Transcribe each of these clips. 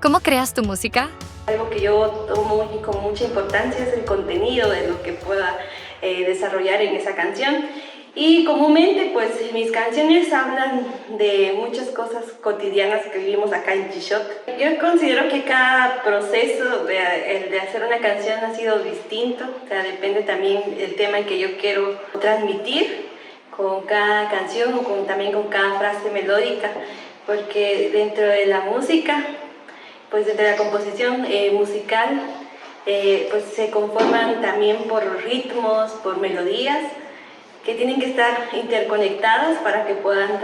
¿Cómo creas tu música? Algo que yo tomo con mucha importancia es el contenido de lo que pueda desarrollar en esa canción. Y comúnmente pues mis canciones hablan de muchas cosas cotidianas que vivimos acá en Quixote. Yo considero que cada proceso de hacer una canción ha sido distinto, o sea, depende también del tema que yo quiero transmitir con cada canción o también con cada frase melódica, porque dentro de la música, pues dentro de la composición musical, pues se conforman también por ritmos, por melodías, que tienen que estar interconectadas para que puedan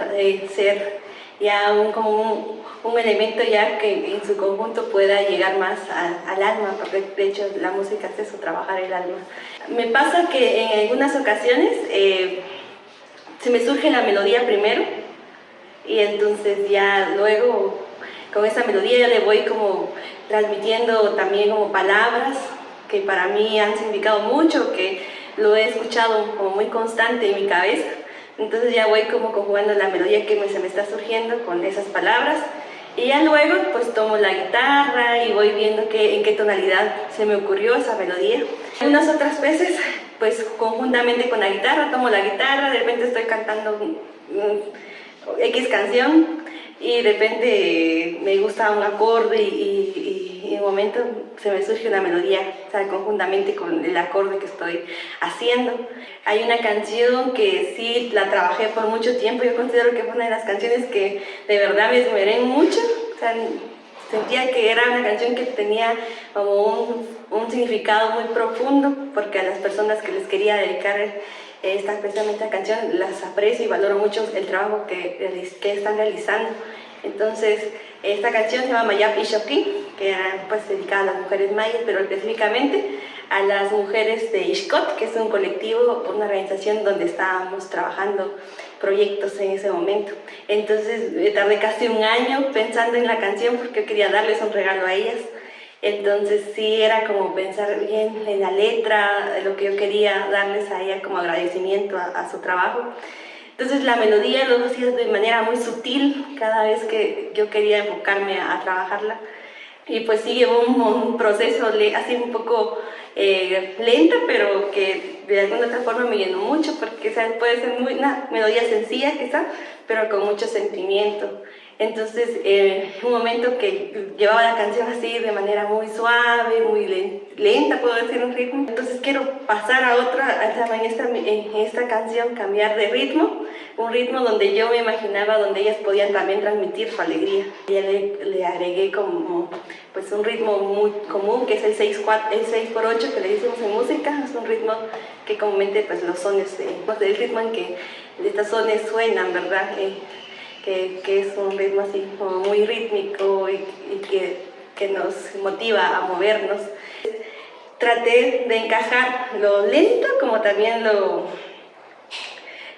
ser ya como un elemento ya que en su conjunto pueda llegar más al alma, porque de hecho la música es eso, trabajar el alma. Me pasa que en algunas ocasiones se me surge la melodía primero y entonces ya luego con esa melodía ya le voy como transmitiendo también como palabras que para mí han significado mucho, que lo he escuchado como muy constante en mi cabeza. Entonces ya voy como conjugando la melodía que se me está surgiendo con esas palabras. Y ya luego pues tomo la guitarra y voy viendo en qué tonalidad se me ocurrió esa melodía. Unas otras veces pues conjuntamente con la guitarra, tomo la guitarra, de repente estoy cantando X canción y de repente me gusta un acorde y en un momento se me surge una melodía, o sea, conjuntamente con el acorde que estoy haciendo. Hay una canción que sí la trabajé por mucho tiempo, yo considero que fue una de las canciones que de verdad me esmeré mucho, o sea, sentía que era una canción que tenía como un significado muy profundo, porque a las personas que les quería dedicar precisamente esta canción las aprecio y valoro mucho el trabajo que están realizando. Entonces, esta canción se llama Mayap Ixoquín, que era pues dedicada a las mujeres mayas, pero específicamente a las mujeres de Ixcot, que es un colectivo, una organización donde estábamos trabajando proyectos en ese momento. Entonces tardé casi un año pensando en la canción porque quería darles un regalo a ellas. Entonces sí era como pensar bien en la letra, lo que yo quería darles a ella como agradecimiento a su trabajo. Entonces la melodía lo hacía de manera muy sutil cada vez que yo quería enfocarme a trabajarla. Y pues sí llevó un proceso así un poco lento, pero que de alguna otra forma me llenó mucho, porque puede ser una melodía sencilla quizá, pero con mucho sentimiento. Entonces, un momento que llevaba la canción así de manera muy suave, muy lenta, puedo decir un ritmo. Entonces quiero pasar a otra, en esta canción cambiar de ritmo, un ritmo donde yo me imaginaba, donde ellas podían también transmitir su alegría. Y le agregué como pues un ritmo muy común, que es el 6x8 que le decimos en música. Es un ritmo que comúnmente pues los sones, el ritmo en que estas sones suenan, ¿verdad? Que es un ritmo así como muy rítmico y que nos motiva a movernos. Traté de encajar lo lento como también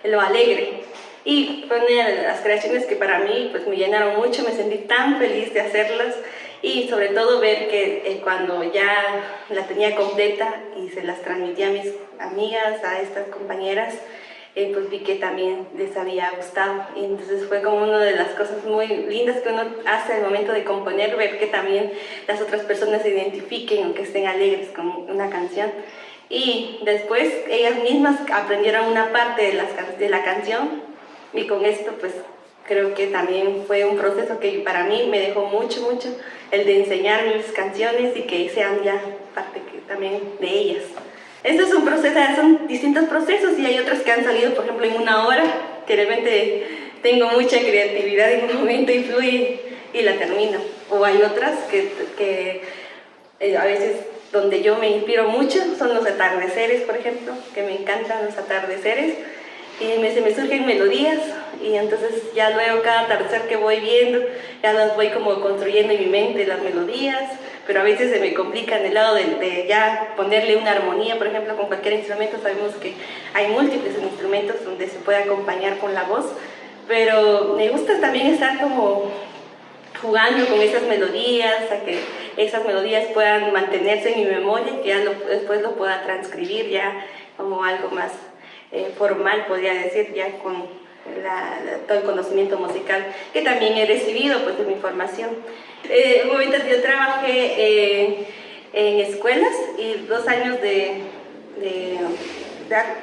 lo alegre. Y fue una de las creaciones que para mí pues, me llenaron mucho, me sentí tan feliz de hacerlas y sobre todo ver que cuando ya la tenía completa y se las transmití a mis amigas, a estas compañeras, pues vi que también les había gustado. Y entonces fue como una de las cosas muy lindas que uno hace al momento de componer, ver que también las otras personas se identifiquen o que estén alegres con una canción. Y después ellas mismas aprendieron una parte de la canción y con esto pues creo que también fue un proceso que para mí me dejó mucho el de enseñar mis canciones y que sean ya parte también de ellas. Esto es un proceso, son distintos procesos y hay otros que han salido, por ejemplo, en una hora, que realmente tengo mucha creatividad en un momento y fluye y la termino. O hay otras que a veces donde yo me inspiro mucho son los atardeceres, por ejemplo, que me encantan los atardeceres y se me surgen melodías y entonces ya luego cada atardecer que voy viendo ya las voy como construyendo en mi mente las melodías, pero a veces se me complica en el lado de ya ponerle una armonía, por ejemplo, con cualquier instrumento. Sabemos que hay múltiples instrumentos donde se puede acompañar con la voz, pero me gusta también estar como jugando con esas melodías, a que esas melodías puedan mantenerse en mi memoria y que ya después lo pueda transcribir ya como algo más formal, podría decir, ya con todo el conocimiento musical que también he recibido pues, de mi formación. Un momento yo trabajé en escuelas y 2 años de dar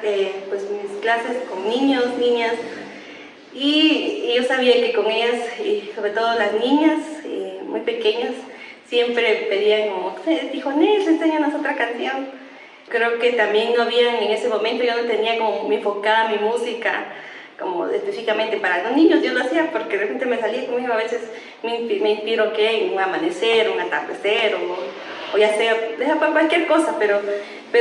pues, mis clases con niños, niñas, y yo sabía que con ellas, y sobre todo las niñas muy pequeñas, siempre pedían como, Tijonés, enséñanos otra canción. Creo que también no había en ese momento, yo no tenía como enfocada mi música como específicamente para los niños. Yo lo hacía porque de repente me salía conmigo, a veces me inspiro en un amanecer, un atardecer o ya sea por cualquier cosa, pero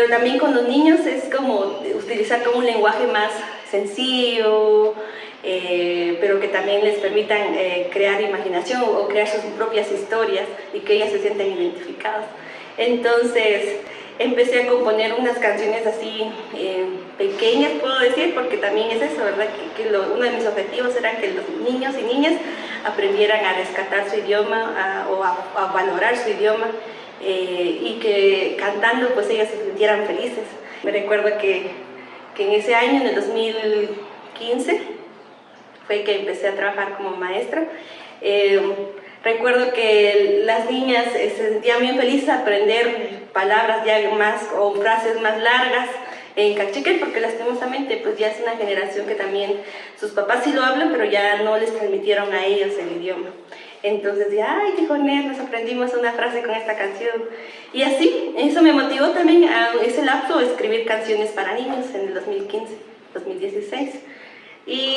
también con los niños es como utilizar como un lenguaje más sencillo, pero que también les permitan crear imaginación o crear sus propias historias y que ellas se sientan identificadas. Entonces empecé a componer unas canciones así pequeñas, puedo decir, porque también es eso, ¿verdad? Uno de mis objetivos era que los niños y niñas aprendieran a rescatar su idioma o a valorar su idioma y que cantando pues ellas se sintieran felices. Me recuerdo que en ese año, en el 2015, fue que empecé a trabajar como maestra. Recuerdo que las niñas se sentían bien felices a aprender palabras ya más o frases más largas en cachiquel, porque lastimosamente pues ya es una generación que también sus papás sí lo hablan, pero ya no les transmitieron a ellos el idioma. Entonces ya, ay, Tijonés, nos aprendimos una frase con esta canción. Y así, eso me motivó también a ese lapso a escribir canciones para niños en el 2015, 2016. Y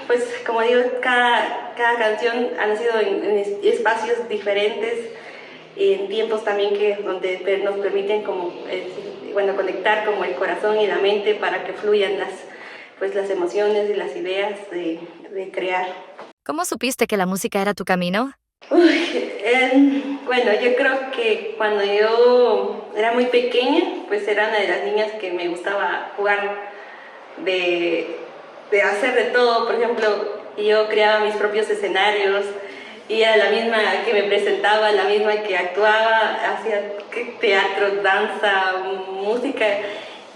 pues como digo, cada canción ha nacido en espacios diferentes, en tiempos también donde nos permiten como, conectar como el corazón y la mente para que fluyan las emociones y las ideas de crear. ¿Cómo supiste que la música era tu camino? Bueno, yo creo que cuando yo era muy pequeña, pues era una de las niñas que me gustaba jugar de hacer de todo. Por ejemplo, yo creaba mis propios escenarios y era la misma que me presentaba, la misma que actuaba, hacía teatro, danza, música.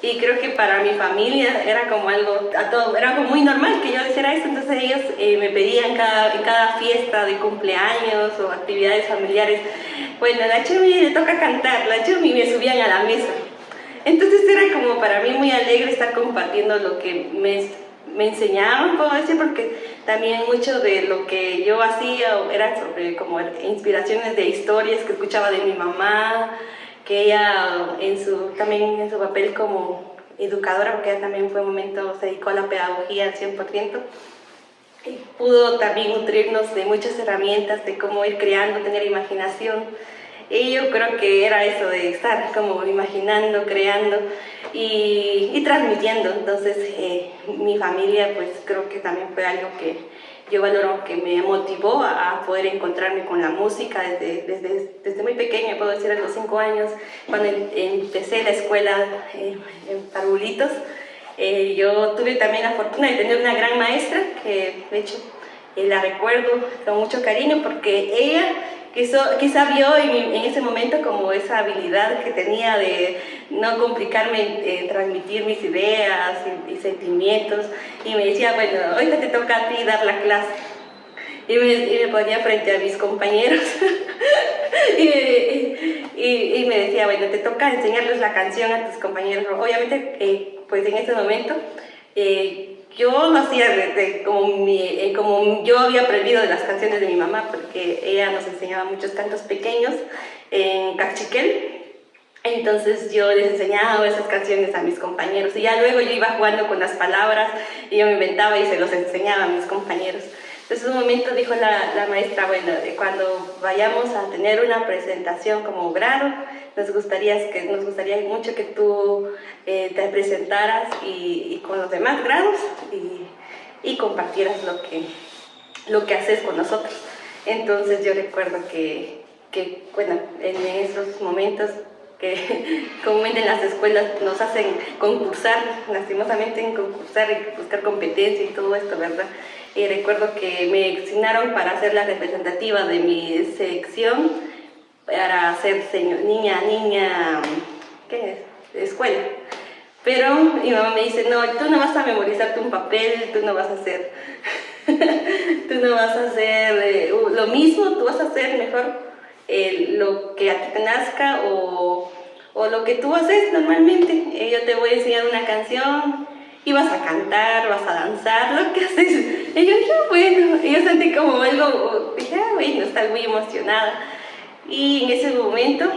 Y creo que para mi familia era como algo muy normal que yo hiciera esto. Entonces ellos me pedían en cada fiesta de cumpleaños o actividades familiares, bueno, la Chumi le toca cantar, la Chumi, me subían a la mesa. Entonces era como para mí muy alegre estar compartiendo lo que me enseñaban, puedo decir, porque también mucho de lo que yo hacía era sobre como inspiraciones de historias que escuchaba de mi mamá, que ella también en su papel como educadora, porque ella también fue un momento, se dedicó a la pedagogía al 100%, y pudo también nutrirnos de muchas herramientas de cómo ir creando, tener imaginación. Y yo creo que era eso de estar como imaginando, creando y transmitiendo. Entonces mi familia pues creo que también fue algo que yo valoro, que me motivó a poder encontrarme con la música desde muy pequeña, puedo decir a los 5 años, cuando empecé la escuela en Parvulitos. Yo tuve también la fortuna de tener una gran maestra que de hecho la recuerdo con mucho cariño porque ella quizá vio en ese momento como esa habilidad que tenía de no complicarme en transmitir mis ideas y sentimientos, y me decía, bueno, ahorita te toca a ti dar la clase. Y me ponía frente a mis compañeros y me decía, bueno, te toca enseñarles la canción a tus compañeros. Obviamente, pues en ese momento yo lo hacía como yo había aprendido de las canciones de mi mamá, porque ella nos enseñaba muchos cantos pequeños en cachiquel. Entonces yo les enseñaba esas canciones a mis compañeros y ya luego yo iba jugando con las palabras y yo me inventaba y se los enseñaba a mis compañeros. Entonces en un momento dijo la maestra, bueno, cuando vayamos a tener una presentación como grado, nos gustaría mucho que tú te presentaras y con los demás grados y compartieras lo que haces con nosotros. Entonces yo recuerdo que bueno, en esos momentos que comúnmente en las escuelas nos hacen concursar, lastimosamente en concursar y buscar competencia y todo esto, ¿verdad? Y recuerdo que me asignaron para ser la representativa de mi sección, para ser niña, ¿qué es? Escuela. Pero mi mamá me dice, no, tú no vas a memorizarte un papel, tú no vas a hacer, tú no vas a hacer lo mismo, tú vas a hacer mejor lo que a ti te nazca o lo que tú haces normalmente. Yo te voy a enseñar una canción y vas a cantar, vas a danzar, lo que haces. Y yo dije, bueno, y yo sentí como algo, dije, bueno, estaba muy emocionada. Y en ese momento,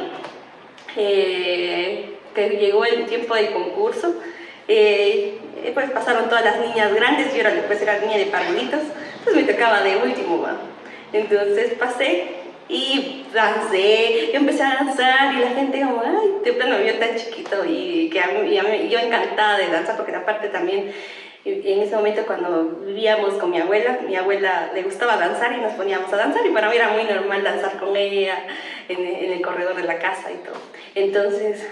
que llegó el tiempo del concurso, pues pasaron todas las niñas grandes, yo era, pues, era niña de parvulitos, pues me tocaba de último, ¿va? Entonces pasé y dancé, yo empecé a danzar y la gente como, ay, de plano me vio tan chiquito y que yo encantada de danzar porque aparte también en ese momento cuando vivíamos con mi abuela le gustaba danzar y nos poníamos a danzar y para mí era muy normal danzar con ella en el corredor de la casa y todo. Entonces,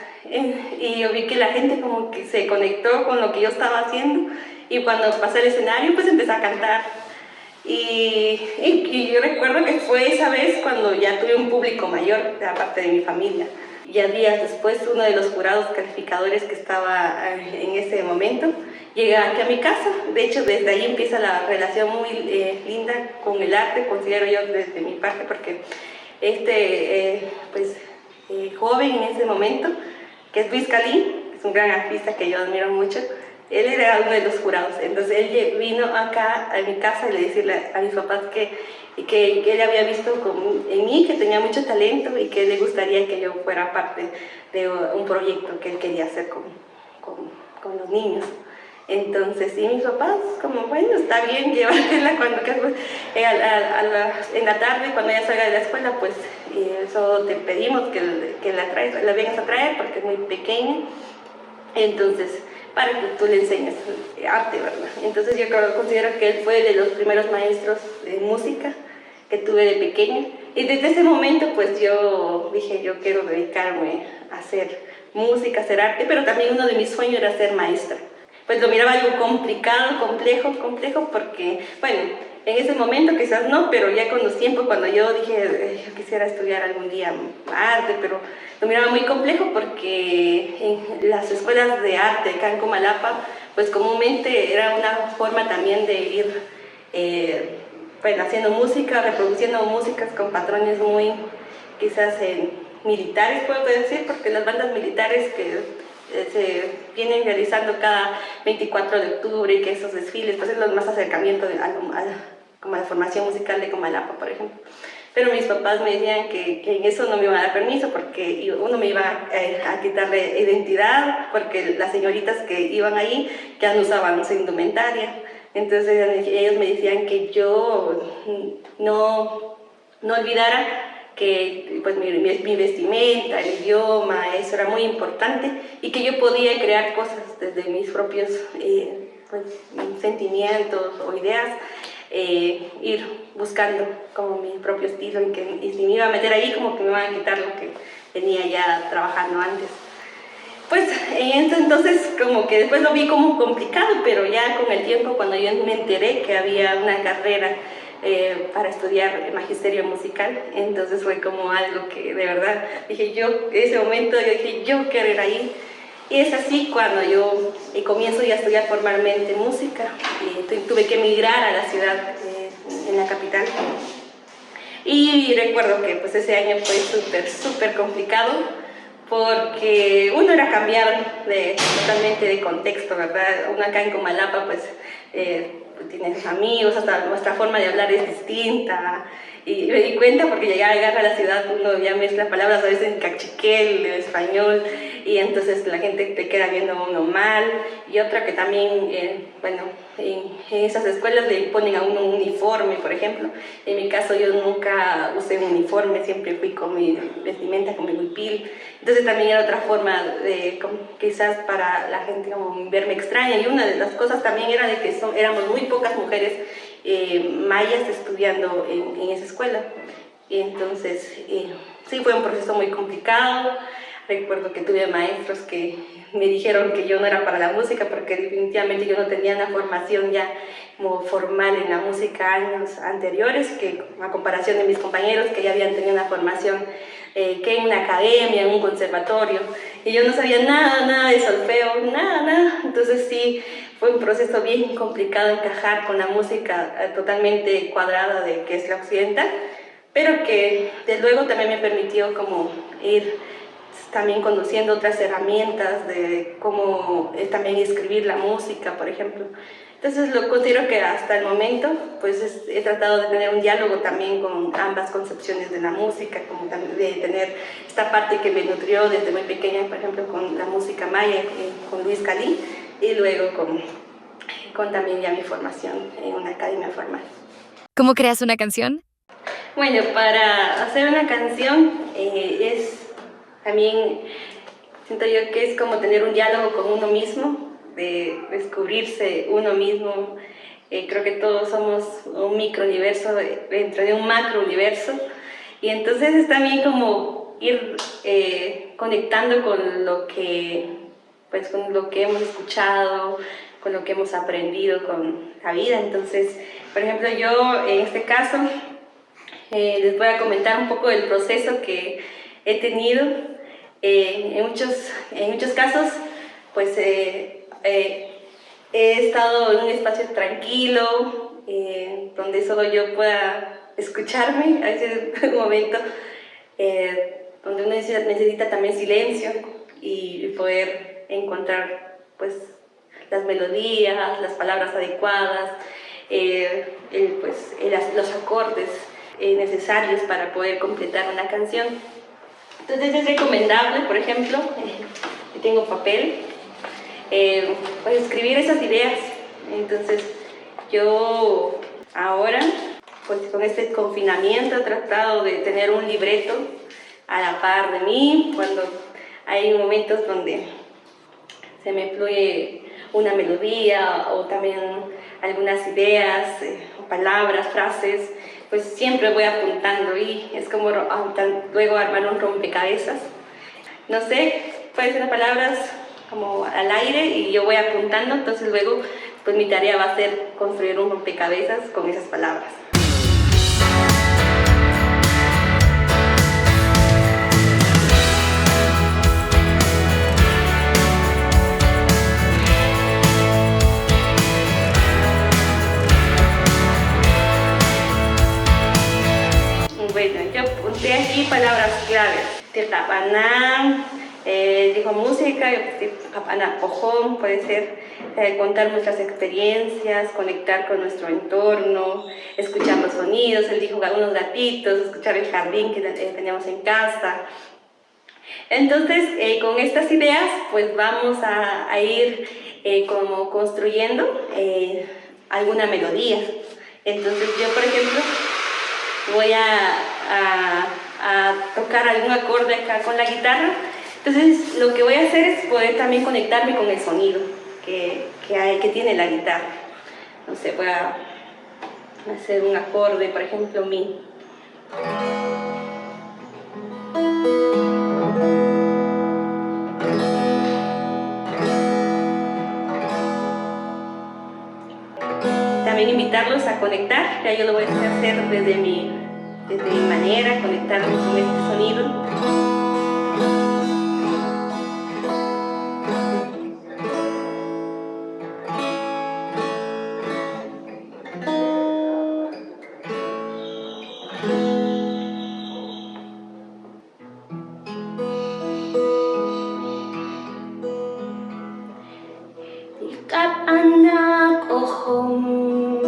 y yo vi que la gente como que se conectó con lo que yo estaba haciendo y cuando pasé al escenario pues empecé a cantar. Y yo recuerdo que fue esa vez cuando ya tuve un público mayor, aparte de mi familia. Ya días después, uno de los jurados calificadores que estaba en ese momento llega aquí a mi casa. De hecho, desde ahí empieza la relación muy linda con el arte, considero yo desde mi parte, porque joven en ese momento, que es Luis Calín, es un gran artista que yo admiro mucho, él era uno de los jurados. Entonces él vino acá a mi casa y le decirle a mis papás que él había visto en mí que tenía mucho talento y que le gustaría que yo fuera parte de un proyecto que él quería hacer con los niños. Entonces, y mis papás, como, bueno, está bien, llévatela en la tarde, cuando ella salga de la escuela, pues solo te pedimos que la vengas a traer porque es muy pequeña. Entonces, para que tú le enseñes arte, ¿verdad? Entonces yo considero que él fue de los primeros maestros de música que tuve de pequeña. Y desde ese momento, pues yo dije, yo quiero dedicarme a hacer música, a hacer arte, pero también uno de mis sueños era ser maestra. Pues lo miraba algo complicado, complejo, porque, bueno, en ese momento quizás no, pero ya con los tiempos, cuando yo dije, yo quisiera estudiar algún día arte, pero lo miraba muy complejo porque en las escuelas de arte acá en Comalapa, pues comúnmente era una forma también de ir haciendo música, reproduciendo músicas con patrones muy, quizás militares, puedo decir, porque las bandas militares que se vienen realizando cada 24 de octubre y que esos desfiles, pues es lo más acercamiento como a la formación musical de Comalapa, por ejemplo. Pero mis papás me decían que en eso no me iban a dar permiso porque uno me iba a quitarle identidad, porque las señoritas que iban ahí ya no usaban su indumentaria. Entonces ellos me decían que yo no olvidara que pues, mi vestimenta, el idioma, eso era muy importante y que yo podía crear cosas desde mis propios sentimientos o ideas, ir buscando como mi propio estilo y si me iba a meter ahí como que me iban a quitar lo que venía ya trabajando antes. Pues entonces como que después lo vi como complicado, pero ya con el tiempo cuando yo me enteré que había una carrera para estudiar magisterio musical, entonces fue como algo que de verdad dije yo, en ese momento yo dije yo quiero ir ahí. Y es así cuando yo comienzo ya a estudiar formalmente música, tuve que emigrar a la ciudad, en la capital. Y recuerdo que pues ese año fue súper complicado porque uno era cambiar totalmente de contexto, ¿verdad? Uno acá en Comalapa pues tiene sus amigos, hasta nuestra forma de hablar es distinta. Y me di cuenta porque llegué a la ciudad, uno ya mezcla palabras a veces en cachiquel, en español, y entonces la gente te queda viendo a uno mal. Y otra que también, en esas escuelas le ponen a uno un uniforme, por ejemplo. En mi caso yo nunca usé un uniforme, siempre fui con mi vestimenta, con mi huipil. Entonces también era otra forma quizás para la gente como verme extraña. Y una de las cosas también era de que éramos muy pocas mujeres mayas estudiando en esa escuela. Y entonces sí fue un proceso muy complicado. Recuerdo que tuve maestros que me dijeron que yo no era para la música porque definitivamente yo no tenía una formación ya como formal en la música años anteriores, que a comparación de mis compañeros que ya habían tenido una formación que en una academia, en un conservatorio. y yo no sabía nada de solfeo, nada. Entonces sí, fue un proceso bien complicado encajar con la música totalmente cuadrada de que es la occidental, pero que desde luego también me permitió como ir también conociendo otras herramientas de cómo también escribir la música, por ejemplo. Entonces lo considero que hasta el momento pues he tratado de tener un diálogo también con ambas concepciones de la música, como también de tener esta parte que me nutrió desde muy pequeña, por ejemplo con la música maya, con Luis Calí, y luego con también ya mi formación en una academia formal. ¿Cómo creas una canción? Bueno, para hacer una canción es también, siento yo que es como tener un diálogo con uno mismo, de descubrirse uno mismo. Creo que todos somos un microuniverso dentro de un macrouniverso, y entonces es también como ir conectando con lo que hemos escuchado, con lo que hemos aprendido con la vida. Entonces, por ejemplo, yo en este caso les voy a comentar un poco del proceso que he tenido. En muchos casos, pues he estado en un espacio tranquilo, donde solo yo pueda escucharme. A veces un momento donde uno necesita también silencio y poder encontrar pues las melodías, las palabras adecuadas, los acordes necesarios para poder completar una canción. Entonces es recomendable, por ejemplo, yo tengo papel, pues escribir esas ideas. Entonces yo ahora, pues con este confinamiento he tratado de tener un libreto a la par de mí, cuando hay momentos donde se me fluye una melodía o también algunas ideas, o palabras, frases, pues siempre voy apuntando, y es como luego armar un rompecabezas. No sé, pueden ser palabras como al aire y yo voy apuntando, entonces luego pues mi tarea va a ser construir un rompecabezas con esas palabras. Bueno, yo puse aquí palabras claves. Tetapaná, dijo música, yo puse Tetapaná Ojón, puede ser contar nuestras experiencias, conectar con nuestro entorno, escuchar los sonidos. Él dijo unos gatitos, escuchar el jardín que teníamos en casa. Entonces, con estas ideas, pues vamos a ir como construyendo alguna melodía. Entonces, yo, por ejemplo, voy a tocar algún acorde acá con la guitarra. Entonces lo que voy a hacer es poder también conectarme con el sonido que tiene la guitarra. No sé, voy a hacer un acorde, por ejemplo, mi. También invitarlos a conectar, ya yo lo voy a hacer desde mi manera, conectarme con este sonido. Tikap anak ohong,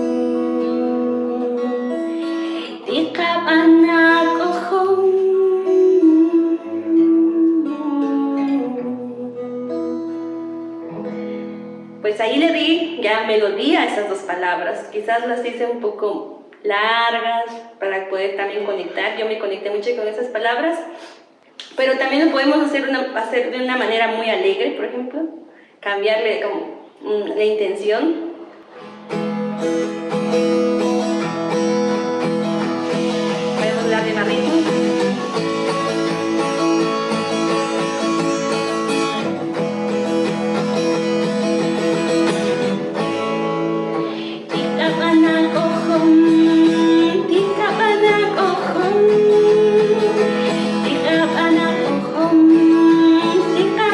tikap anak ohong, pues ahí le di ya melodía a esas dos palabras. Quizás las hice un poco largas para poder también conectar. Yo me conecté mucho con esas palabras, pero también lo podemos hacer de una manera muy alegre, por ejemplo, cambiarle como la intención. Podemos darle más ritmo. Tika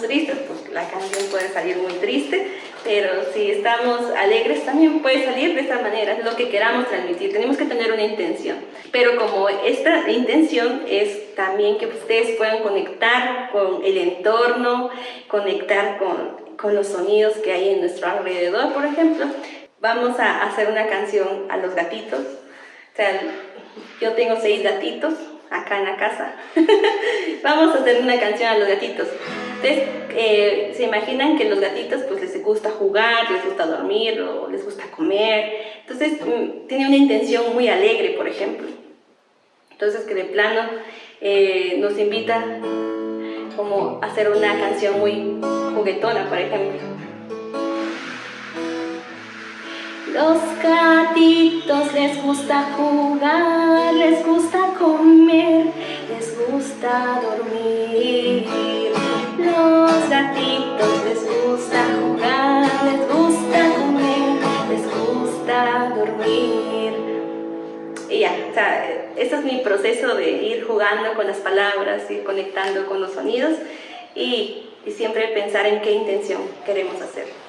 tristes, pues la canción puede salir muy triste, pero si estamos alegres también puede salir de esta manera, es lo que queramos transmitir, tenemos que tener una intención. Pero como esta intención es también que ustedes puedan conectar con el entorno, conectar con los sonidos que hay en nuestro alrededor, por ejemplo, vamos a hacer una canción a los gatitos. O sea, yo tengo 6 gatitos acá en la casa. Vamos a hacer una canción a los gatitos. Entonces, se imaginan que los gatitos pues les gusta jugar, les gusta dormir o les gusta comer. Entonces, tiene una intención muy alegre, por ejemplo. Entonces, que de plano nos invita como a hacer una canción muy juguetona, por ejemplo. Los gatitos les gusta jugar, les gusta comer, les gusta dormir. Los gatitos les gusta jugar, les gusta comer, les gusta dormir. Y ya, o sea, ese es mi proceso de ir jugando con las palabras, ir conectando con los sonidos y siempre pensar en qué intención queremos hacer.